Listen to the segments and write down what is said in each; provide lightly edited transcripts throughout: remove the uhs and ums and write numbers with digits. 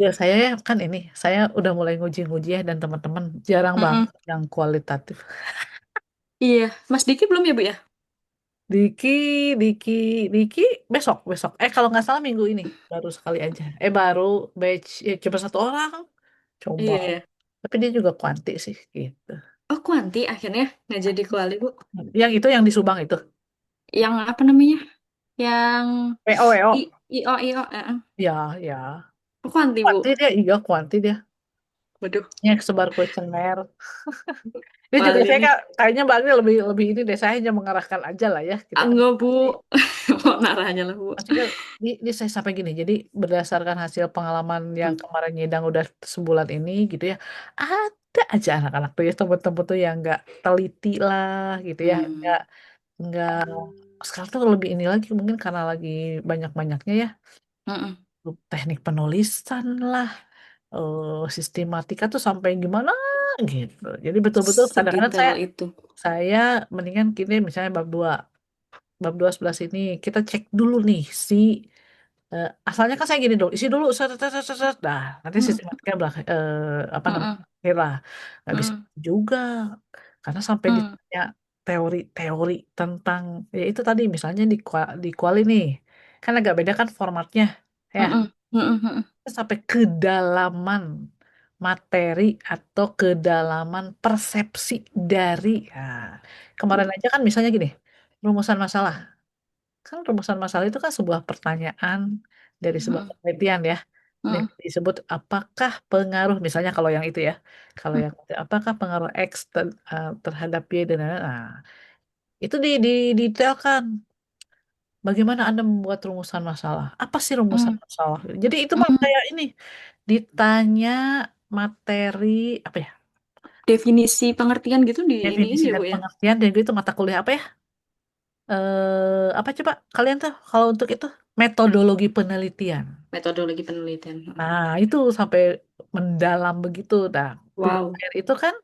Ya saya ya kan ini, saya udah mulai nguji-nguji ya dan teman-teman jarang Mm-mm. banget yang kualitatif. Iya, Mas Diki belum ya, Bu ya? Diki, Diki, Diki besok, besok. Kalau nggak salah minggu ini baru sekali aja. Baru batch ya, cuma satu orang. Coba. Iya, ya. Tapi dia juga kuanti sih gitu. Oh, Kuanti akhirnya nggak jadi kuali, Bu. Yang itu yang di Subang itu. Yang apa namanya? Yang WO, I, WO. IO. Ya, ya. Oh, Kuanti, Bu. Kuanti dia, iya kuanti dia. Waduh, Yang sebar kuesioner. Dia juga Wali saya nih. kayaknya Bang ini lebih lebih ini deh saya hanya mengarahkan aja lah ya gitu kan. Enggak, Bu. Mau narahnya lah, Bu. Maksudnya di saya sampai gini, jadi berdasarkan hasil pengalaman yang Hmm. kemarin nyidang udah sebulan ini gitu ya, ada aja anak-anak tuh ya temen-temen tuh yang nggak teliti lah gitu ya, Hmm. nggak sekarang tuh lebih ini lagi mungkin karena lagi banyak-banyaknya ya Mm-mm. teknik penulisan lah, sistematika tuh sampai gimana gitu. Jadi betul-betul kadang-kadang Sedetail saya itu. saya mendingan gini misalnya bab 2 sebelah sini kita cek dulu nih si asalnya kan saya gini dulu, isi dulu, set, set, set, set, set. Nah, nanti Mm-mm. sistematika apa namanya, Mm-mm. akhir lah. Nggak bisa Mm-mm. juga, karena sampai Mm. ditanya teori-teori tentang, ya itu tadi misalnya di kuali nih, kan agak beda kan formatnya, ya. Mm-mm. Mm-mm. Mm-mm. Terus sampai kedalaman materi atau kedalaman persepsi dari, nah, kemarin aja kan misalnya gini, rumusan masalah. Kan rumusan masalah itu kan sebuah pertanyaan dari sebuah Mm-mm. penelitian ya. Ini Mm-mm. disebut apakah pengaruh, misalnya kalau yang itu ya, kalau yang apakah pengaruh X terhadap Y dan lain-lain. Nah, itu didetailkan bagaimana Anda membuat rumusan masalah. Apa sih rumusan Mm-mm. masalah? Jadi itu mah Mm-mm. kayak ini ditanya materi apa ya? Definisi pengertian gitu di iniin Definisi ya, dan Bu ya? pengertian dan itu mata kuliah apa ya? Apa coba kalian tuh kalau untuk itu metodologi penelitian. Metodologi penelitian. Mm. Nah, itu sampai mendalam begitu. Nah, tugas Wow. akhir itu kan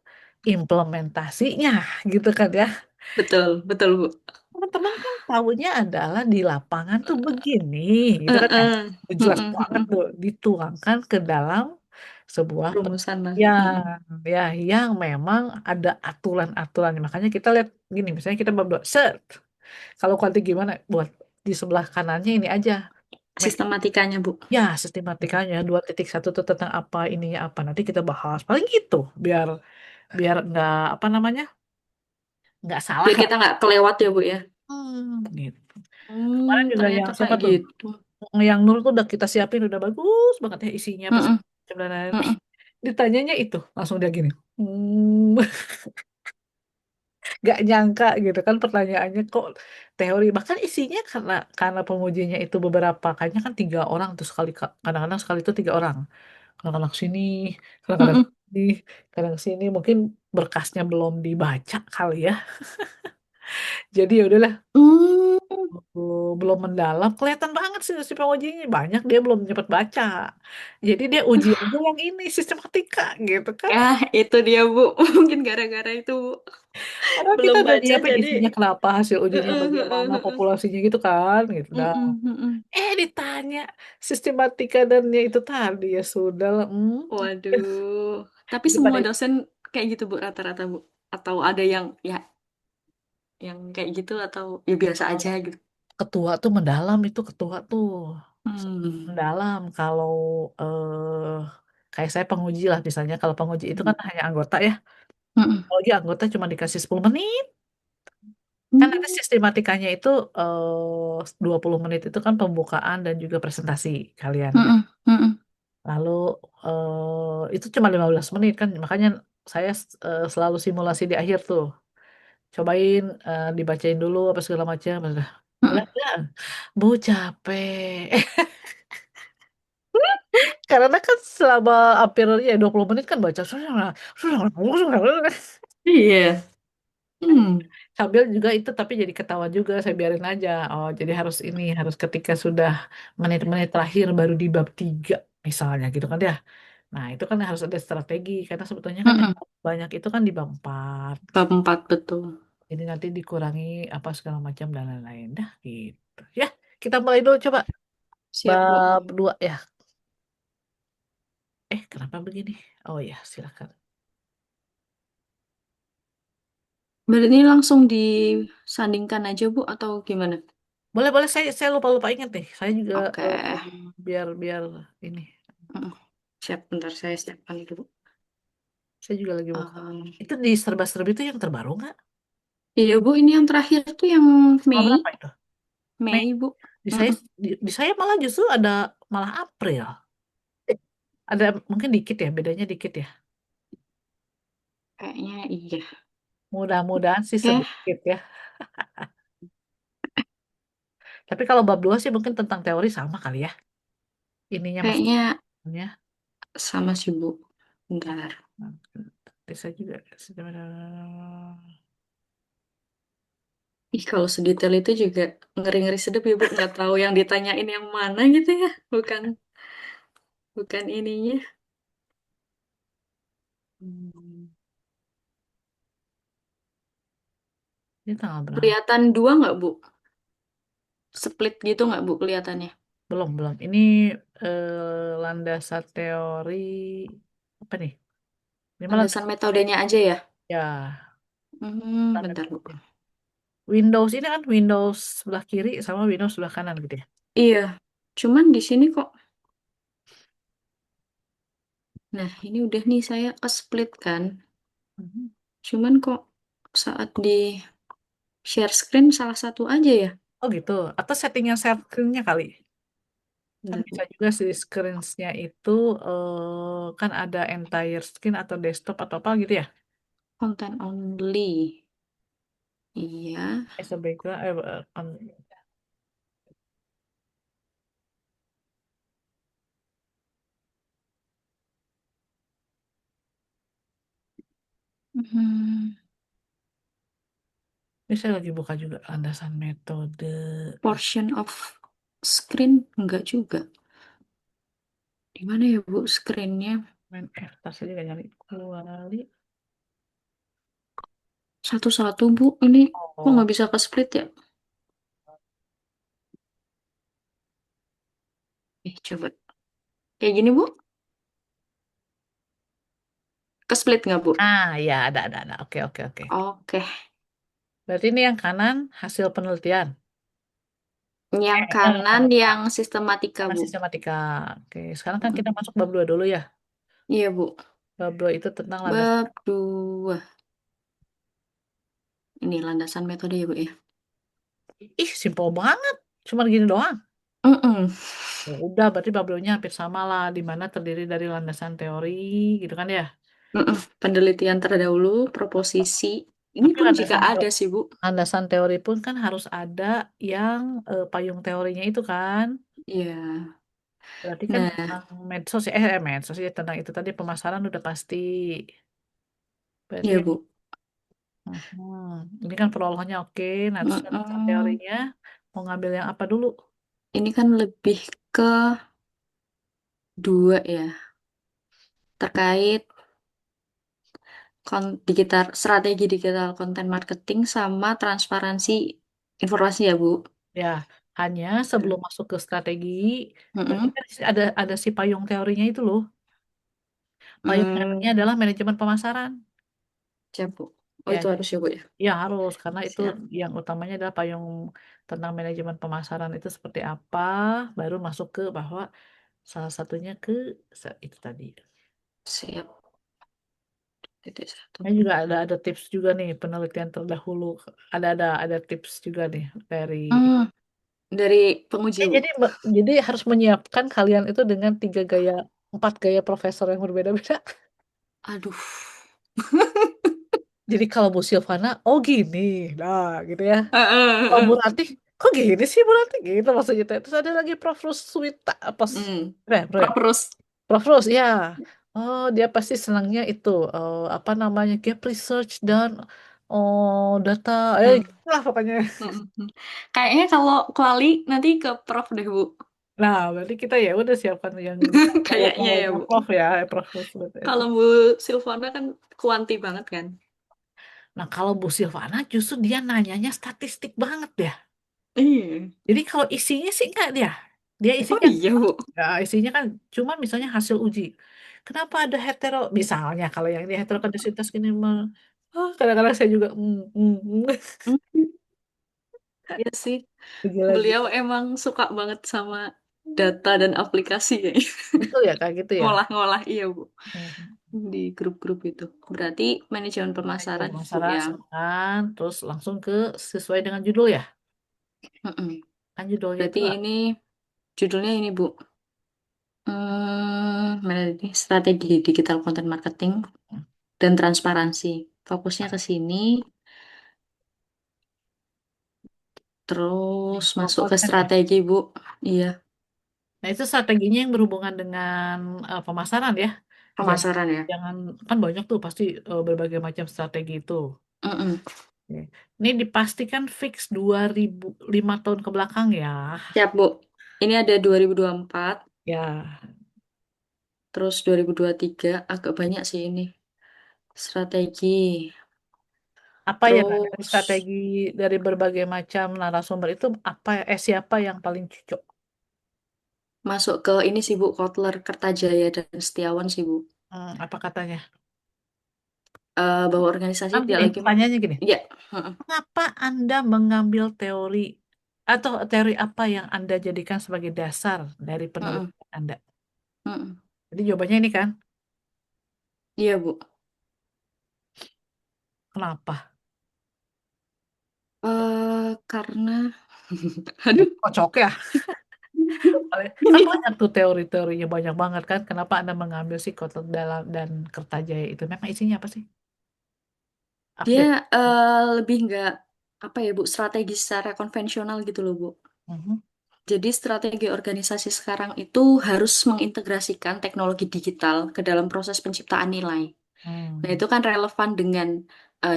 implementasinya gitu kan ya. Betul, betul, Bu. Teman-teman kan tahunya adalah di lapangan tuh begini gitu kan ya. Mm-mm. Jelas Mm-mm. banget Mm-mm. tuh dituangkan ke dalam sebuah Rumusan lah. penelitian Mm-mm. ya yang memang ada aturan-aturannya. Makanya kita lihat gini, misalnya kita bab 2, set. Kalau kuanti gimana buat di sebelah kanannya ini aja. Sistematikanya, Bu. Ya, sistematikanya 2.1 itu tentang apa ininya apa nanti kita bahas. Paling gitu, biar biar nggak apa namanya nggak salah Biar lah. kita nggak kelewat ya, Bu ya. Gitu. Kemarin Hmm, juga yang ternyata siapa kayak tuh? gitu. Yang Nur tuh udah kita siapin udah bagus banget ya isinya apa Mm-mm. segala macam dan lain-lain. Mm-mm. Ditanyanya itu langsung dia gini. Nggak nyangka gitu kan pertanyaannya kok teori bahkan isinya karena pengujinya itu beberapa kayaknya kan 3 orang tuh sekali kadang-kadang sekali itu 3 orang. Kadang-kadang sini, kadang-kadang Mm-mm. sini, kadang sini mungkin berkasnya belum dibaca kali ya. Jadi ya udahlah, Hmm. belum mendalam. Kelihatan banget sih si pengujinya banyak dia belum cepat baca. Jadi dia uji aja yang ini sistematika gitu kan. Itu dia, Bu. Mungkin gara-gara itu, Bu. Padahal kita Belum udah baca nyiapin jadi. isinya kenapa hasil ujinya Heeh, heeh, bagaimana heeh. populasinya gitu kan gitu. Dah. Mm-mm, mm-mm. Ditanya sistematika dan ya itu tadi ya sudah lah. Waduh. Tapi semua Daripada dosen kayak gitu, Bu, rata-rata, Bu. Atau ada yang ya yang kayak gitu atau ya biasa aja gitu. ketua tuh mendalam itu ketua tuh. Hmm. Mendalam kalau kayak saya penguji lah misalnya kalau penguji itu kan hanya anggota ya Mm-mm. kalau dia anggota cuma dikasih 10 menit kan ada Hmm. sistematikanya itu 20 menit itu kan pembukaan dan juga presentasi kalian ya Mm-mm. Mm-mm. lalu itu cuma 15 menit kan makanya saya selalu simulasi di akhir tuh cobain dibacain dulu apa segala macam Mm-mm. enggak bu capek karena kan selama hampir ya 20 menit kan baca Iya. Hmm. sambil juga itu tapi jadi ketawa juga saya biarin aja oh jadi harus ini harus ketika sudah menit-menit terakhir baru di bab 3 misalnya gitu kan ya nah itu kan harus ada strategi karena sebetulnya kan yang Mm-mm. banyak itu kan di bab 4 Bab 4 betul. jadi nanti dikurangi apa segala macam dan lain-lain dah gitu ya kita mulai dulu coba Siap, Bu. bab 2 ya Kenapa begini? Oh ya, silakan. Berarti ini langsung disandingkan aja Bu atau gimana? Boleh, boleh. Saya lupa ingat nih. Saya juga Oke. biar biar ini. Mm. Siap, bentar saya siapkan dulu. Saya juga lagi buka. Um, Itu di serba-serbi itu yang terbaru nggak? iya Bu, ini yang terakhir tuh yang Tanggal Mei, berapa itu? Mei. Mei Bu. Di saya Mm-mm. di saya malah justru ada malah April. Ada mungkin dikit ya, bedanya dikit ya. Kayaknya iya. Mudah-mudahan sih Oke, sedikit ya. Tapi kalau bab 2 sih mungkin tentang teori sama kali ya. Ininya kayaknya maksudnya. sama sih Bu. Bentar. Saya juga. Ih, kalau sedetail itu juga ngeri-ngeri sedap ya Bu. Nggak tahu yang ditanyain yang mana gitu ya. Bukan, bukan ininya. Hmm. Ini tanggal berapa? Kelihatan dua nggak Bu? Split gitu nggak Bu kelihatannya? Belum, belum. Ini landasan teori apa nih? Ini malah Landasan metodenya aja ya? ya Bentar Bu. standar. Windows ini kan Windows sebelah kiri sama Windows sebelah kanan gitu ya. Iya, cuman di sini kok. Nah, ini udah nih saya ke split kan. Mhm. Cuman kok saat di share screen salah satu aja ya? Oh gitu. Atau settingnya share screen-nya kali. Kan Bentar bisa Bu. juga si screen-nya itu kan ada entire screen atau desktop atau apa gitu ya. Content only. Iya. As a background, Hmm, ini saya lagi buka juga landasan metode portion of screen enggak juga. Di mana ya Bu screennya? main F. Tadi saya juga nyari kembali. Satu-satu Bu. Ini kok Oh, nggak bisa ke split ya? Coba. Kayak gini Bu. Ke split nggak Bu? ya ada. Oke, oke, oke. Oke. Berarti ini yang kanan hasil penelitian. Yang kanan yang sistematika Kanan Bu. sistematika. Oke, sekarang kan kita Mm. masuk bab 2 dulu ya. Iya Bu. Bab 2 itu tentang landasan. Bab 2. Ini landasan metode ya Bu ya. Ih, simpel banget. Cuma gini doang. Mm-mm. Ya udah, berarti bab 2-nya hampir sama lah, di mana terdiri dari landasan teori, gitu kan ya. Mm-mm. Penelitian terdahulu, proposisi. Ini Tapi pun jika ada sih Bu. landasan teori pun kan harus ada yang payung teorinya itu kan. Iya. Berarti kan Nah, tentang medsos ya, medsos ya, tentang itu tadi pemasaran udah pasti. Berarti iya Bu. ini kan perolahnya oke. Nah, terus landasan Mm-mm. teorinya mau ngambil yang apa dulu? Ini kan lebih ke dua ya. Terkait digital, strategi digital content marketing sama transparansi informasi ya Bu. Ya, hanya sebelum masuk ke strategi, berarti Mm-mm. kan ada si payung teorinya itu loh. Payung teorinya Hmm, adalah manajemen pemasaran. siap Bu. Oh Ya, itu harus ya Bu ya. ya harus karena itu Siap. yang utamanya adalah payung tentang manajemen pemasaran itu seperti apa, baru masuk ke bahwa salah satunya ke itu tadi. Siap. Titik satu. Ini juga ada tips juga nih penelitian terdahulu. Ada tips juga nih dari. Hmm, dari penguji Bu. Jadi harus menyiapkan kalian itu dengan 4 gaya profesor yang berbeda-beda. Aduh. Jadi kalau Bu Silvana, oh gini, nah gitu ya. Kalau Bu Heeh. Ranti, kok gini sih Bu Ranti? Gitu maksudnya. Terus ada lagi Prof. Ruswita, apa? Bro ya? Terus. Prof. Rus, ya. Oh, dia pasti senangnya itu, apa namanya, gap research dan data, Hmm. gitu lah pokoknya. Mm-mm. Kayaknya kalau kuali nanti ke Prof deh Bu. Nah, berarti kita ya udah siapkan yang Kayaknya ya gaya-gayanya Bu. Prof ya, Prof. Rus. Kalau Bu Silvana kan kuanti banget kan. Nah, kalau Bu Silvana justru dia nanyanya statistik banget ya. Iya. Jadi kalau isinya sih enggak dia. Dia Oh isinya iya Bu. ya isinya kan cuma misalnya hasil uji. Kenapa ada hetero? Misalnya kalau yang di heterokanisitas gini mah, kadang-kadang saya juga Hmm, iya sih. Beliau gila-gila. emang suka banget sama data dan aplikasi kayaknya. Betul ya kayak gitu ya. Ngolah-ngolah, iya Bu. Hmm. Di grup-grup itu. Berarti manajemen Manajemen pemasaran, Bu, pemasaran, ya. silakan. Terus langsung ke sesuai dengan judul ya. Mm-mm. Kan judulnya itu Berarti ini judulnya ini, Bu. Mana ini? Strategi digital content marketing dan transparansi. Fokusnya ke sini, terus digital masuk ke content ya. strategi, Bu. Iya, Nah itu strateginya yang berhubungan dengan pemasaran ya. Jadi pemasaran ya. jangan kan banyak tuh pasti berbagai macam strategi itu. Mm-mm. Oke. Ini dipastikan fix 2005 tahun ke belakang ya. Siap, Bu. Ini ada 2024, Ya, terus 2023 agak banyak sih ini. Strategi. apa ya Kak, dari Terus strategi dari berbagai macam narasumber itu apa siapa yang paling cocok? masuk ke ini sih, Bu. Kotler, Kertajaya, dan Setiawan sih, Bu. Apa katanya? Bahwa organisasi Kan tidak gini, lagi. pertanyaannya gini. Ya, mm-mm, Mengapa Anda mengambil teori atau teori apa yang Anda jadikan sebagai dasar dari mm-mm, penelitian Anda? mm-mm. Jadi jawabannya ini kan, Iya, Bu. kenapa? Karena, aduh, Kocok ya. Kan banyak tuh teori-teorinya banyak banget kan. Kenapa Anda mengambil si Kotak Dalam dan Kertajaya itu? Memang isinya apa sih? dia Update. lebih nggak apa ya, Bu, strategi secara konvensional gitu loh, Bu. Mhm. Jadi strategi organisasi sekarang itu harus mengintegrasikan teknologi digital ke dalam proses penciptaan nilai. Nah, Hmm. itu kan relevan dengan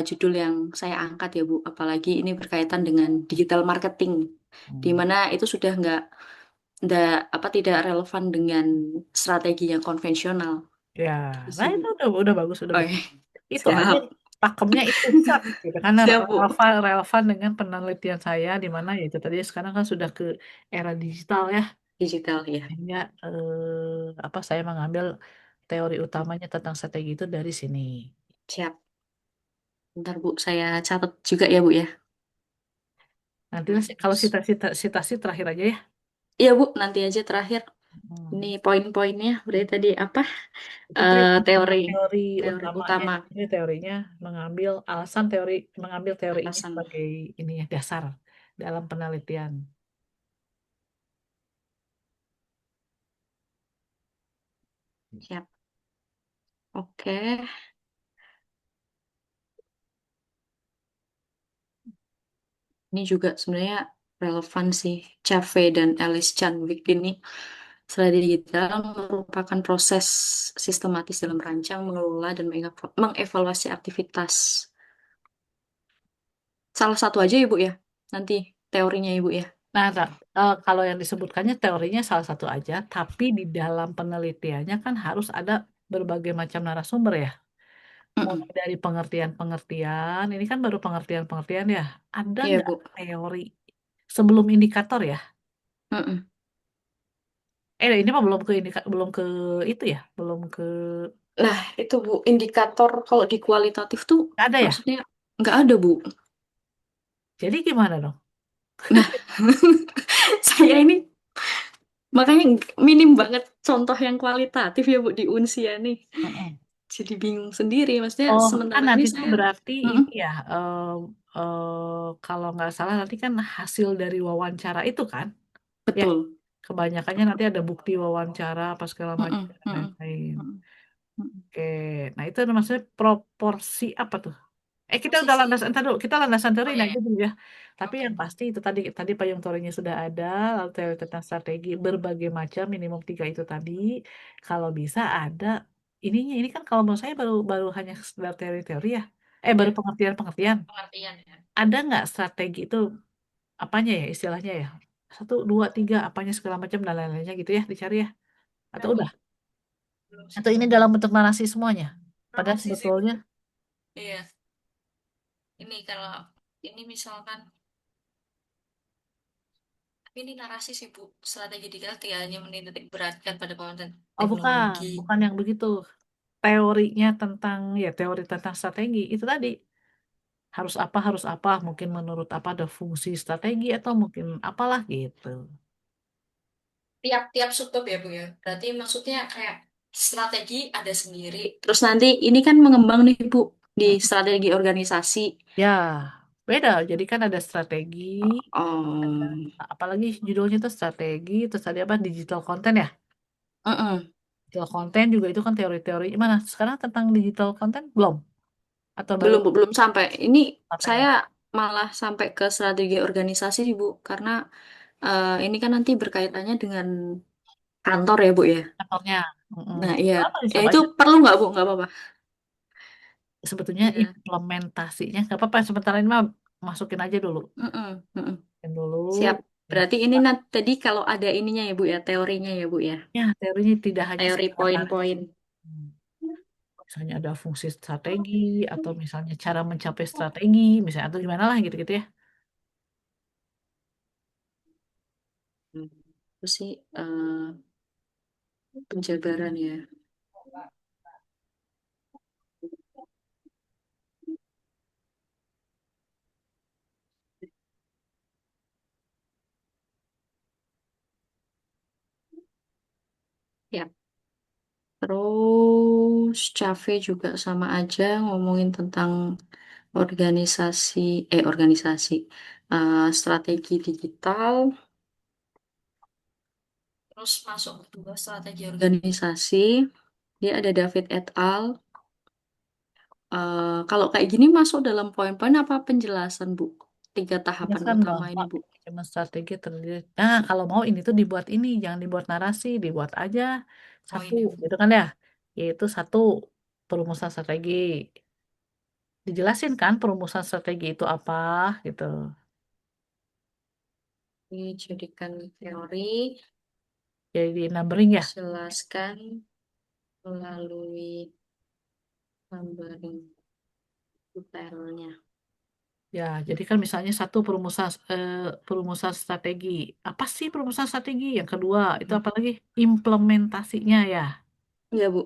judul yang saya angkat ya, Bu. Apalagi ini berkaitan dengan digital marketing, di Hmm. mana itu sudah nggak apa tidak relevan dengan strategi yang konvensional. Ya, Gitu nah sih, Bu. itu udah bagus, udah Oke, bagus. Itu aja siap. pakemnya itu sak gitu karena Siap, Bu. relevan dengan penelitian saya di mana ya itu tadi sekarang kan sudah ke era digital ya. Digital ya. Sehingga apa saya mengambil teori utamanya tentang strategi itu dari sini. Siap. Bentar, Bu. Saya catat juga ya, Bu ya. Nanti kalau Terus. citasi terakhir aja ya. Iya, Bu. Nanti aja terakhir. Ini Hmm. poin-poinnya. Berarti tadi apa? Itu tadi Teori. teori Teori utamanya. utama. Ini teorinya mengambil teori ini Atasan. sebagai ini ya dasar dalam penelitian. Siap. Oke. Ini juga sebenarnya relevan sih. Cave dan Alice Chan ini. Strategi digital merupakan proses sistematis dalam merancang, mengelola, dan mengevaluasi aktivitas. Salah satu aja ya, Bu ya. Nanti teorinya Ibu ya. Nah, kalau yang disebutkannya teorinya salah satu aja, tapi di dalam penelitiannya kan harus ada berbagai macam narasumber ya. Mm-mm. Mulai dari pengertian-pengertian, ini kan baru pengertian-pengertian ya. Ada Iya, nggak Bu. teori sebelum indikator ya? Mm-mm. Ini mah belum ke itu ya, belum ke Nah, itu Bu, indikator kalau di kualitatif tuh nggak ada ya. maksudnya nggak ada, Bu. Jadi gimana dong? Nah, saya ini makanya minim banget contoh yang kualitatif ya, Bu, di Unsia nih. Mm-mm. Jadi bingung sendiri. Maksudnya Oh, kan sementara ini nanti tuh saya. berarti Mm-mm. ini ya, kalau nggak salah nanti kan hasil dari wawancara itu kan, ya Betul. kebanyakannya nanti ada bukti wawancara apa segala macam Mm-mm. dan Mm-mm. lain-lain. Mm-mm. Mm-mm. Oke, nah itu maksudnya proporsi apa tuh? Kita udah Posisi. landasan, entar dulu, kita landasan teori Oh nah ya, itu ya. dulu ya. Tapi Oke. yang pasti itu tadi tadi payung teorinya sudah ada, lalu teori tentang strategi berbagai macam minimum tiga itu tadi. Kalau bisa ada ininya, ini kan kalau menurut saya baru baru hanya sekedar teori-teori ya. Baru Ya, pengertian-pengertian. pengertian ya. Ada nggak strategi itu apanya ya istilahnya ya? Satu, dua, tiga, apanya segala macam dan lain-lainnya gitu ya dicari ya. Atau Belum, udah? belum sih. Atau ini dalam bentuk narasi semuanya? Padahal Promosi sih, Bu. sebetulnya Iya. Ini kalau ini misalkan Ini narasi sih Bu, strategi digital tidak hanya menitik beratkan pada konten Oh bukan, teknologi. bukan yang begitu. Teorinya tentang, ya teori tentang strategi, itu tadi. Harus apa, mungkin menurut apa ada fungsi strategi atau mungkin apalah gitu. Tiap-tiap subbab ya Bu ya. Berarti maksudnya kayak strategi ada sendiri. Terus nanti ini kan mengembang nih Bu di Hmm. strategi organisasi. Ya, beda. Jadi kan ada strategi, ada Oh, apalagi judulnya itu strategi, terus tadi apa digital content ya? mm-mm. Digital content juga itu kan teori-teori. Mana sekarang tentang digital content belum? Atau baru Belum Bu, belum sampai. Ini sampai saya ya malah sampai ke strategi organisasi sih Bu, karena ini kan nanti berkaitannya dengan kantor ya Bu ya. kantornya? Mm-mm. Nah iya, Apa ya dicoba itu aja? perlu nggak Bu? Nggak apa-apa. Sebetulnya Iya. implementasinya nggak apa-apa. Sementara ini mah masukin aja dulu. Mm-mm, mm-mm. Masukin dulu. Siap. Ya, Berarti ini nanti tadi kalau ada ininya ya Bu ya, teorinya ya Bu ya. ya teorinya tidak hanya Teori sekedar poin-poin. misalnya ada fungsi strategi atau misalnya cara mencapai strategi misalnya atau gimana lah gitu-gitu ya. Hmm. Itu sih penjabaran ya. Ya. Terus Cafe juga sama aja ngomongin tentang organisasi, organisasi, strategi digital. Terus masuk kedua strategi organisasi. Dia ada David et al. Kalau kayak gini masuk dalam poin-poin apa penjelasan, Bu? Tiga Ya tahapan kan utama ini, gampang Bu. cuma strategi terdiri. Nah, kalau mau ini tuh dibuat ini, jangan dibuat narasi, dibuat aja Oh satu, ini, Bu. gitu kan ya? Yaitu satu perumusan strategi. Dijelasin kan perumusan strategi itu apa gitu. Dijadikan teori, Jadi di numbering ya. jelaskan melalui numbering detailnya. Ya, jadi kan misalnya satu perumusan strategi. Apa sih perumusan strategi? Yang kedua, itu Hmm. apa lagi? Implementasinya ya. Ya, Bu.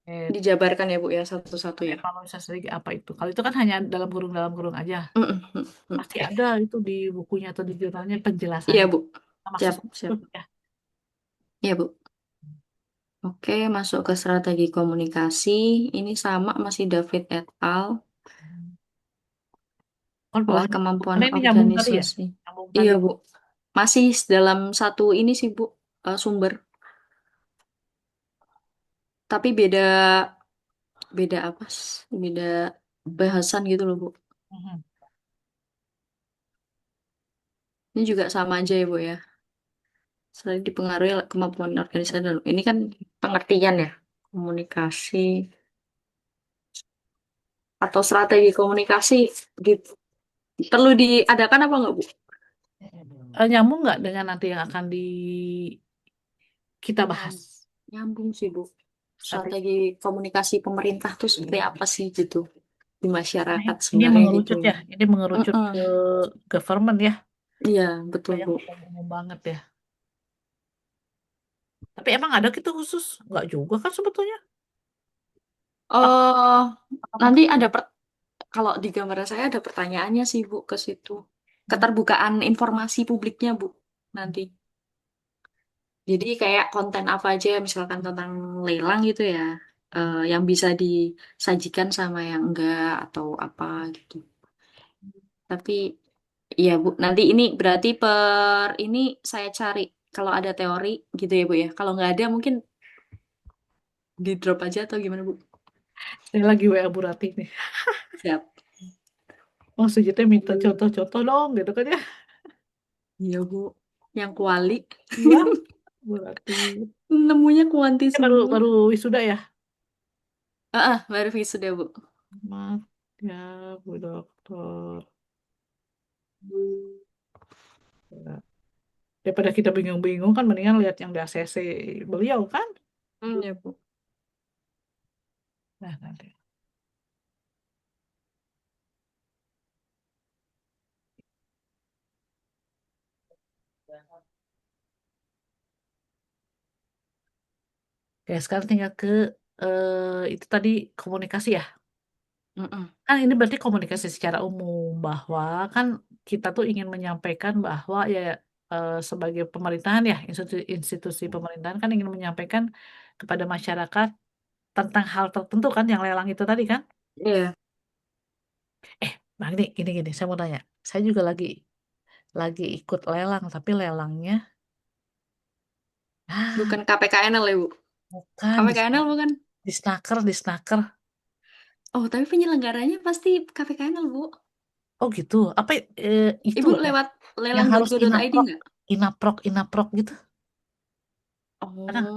Eh, Dijabarkan ya, Bu, ya, satu-satu ya. Evaluasi strategi apa itu? Kalau itu kan hanya dalam kurung aja. Mm, mm, mm, mm. Pasti ada itu di bukunya atau di jurnalnya Iya, penjelasannya. Bu. Maksud Siap, saya itu siap. ya. Iya, Bu. Oke, masuk ke strategi komunikasi. Ini sama masih David et al. Kan Olah bawahnya kemampuan karena ini nyambung tadi ya. organisasi. Nyambung Iya, tadi. Bu. Masih dalam satu ini sih, Bu, sumber. Tapi beda beda apa? Beda bahasan gitu loh, Bu. Mhm. Ini juga sama aja ya, Bu ya. Selain dipengaruhi oleh kemampuan organisasi dan ini kan pengertian ya, komunikasi atau strategi komunikasi di- perlu diadakan apa enggak, Bu? Nyambung nggak dengan nanti yang akan kita Nyam- bahas? Nyambung sih, Bu. Strategi. Strategi komunikasi pemerintah tuh seperti apa sih gitu di Nah, masyarakat ini sebenarnya gitu. mengerucut ya. Ini mengerucut Mm-mm. ke government ya. Iya, betul, Kayak Bu. umum banget ya. Tapi emang ada gitu khusus? Nggak juga kan sebetulnya. Oh, Apakah nanti ada kalau di gambar saya ada pertanyaannya sih, Bu, ke situ. Keterbukaan informasi publiknya, Bu, nanti. Jadi kayak konten apa aja, misalkan tentang lelang gitu ya, yang bisa disajikan sama yang enggak atau apa gitu. Tapi iya Bu, nanti ini berarti per ini saya cari kalau ada teori gitu ya Bu ya. Kalau nggak ada mungkin di drop aja atau gimana Bu? saya lagi WA Bu Rati nih. Siap. Maksudnya minta contoh-contoh dong gitu kan ya. Iya Bu. Yang kuali. Iya, Bu Rati. Nemunya kuanti Baru semua. baru wisuda ya. Baru sudah Bu. Maaf ya, Bu Dokter. Ya. Daripada kita bingung-bingung kan mendingan lihat yang di ACC beliau kan. Ya Bu. Nah, nanti. Ya, sekarang tinggal ke itu tadi komunikasi ya. Mm-mm. Kan ini berarti komunikasi secara umum bahwa kan kita tuh ingin menyampaikan bahwa ya sebagai pemerintahan ya institusi pemerintahan kan ingin menyampaikan kepada masyarakat tentang hal tertentu kan yang lelang itu tadi kan. Iya, Bang ini gini saya mau tanya. Saya juga lagi ikut lelang tapi lelangnya bukan ah KPKNL ya, Bu. bukan KPKNL bukan? di snaker. Oh, tapi penyelenggaranya pasti KPKNL, Bu. Oh gitu. Apa itu Ibu ya lewat yang harus lelang.go.id inaprok nggak? inaprok gitu. Ada nggak?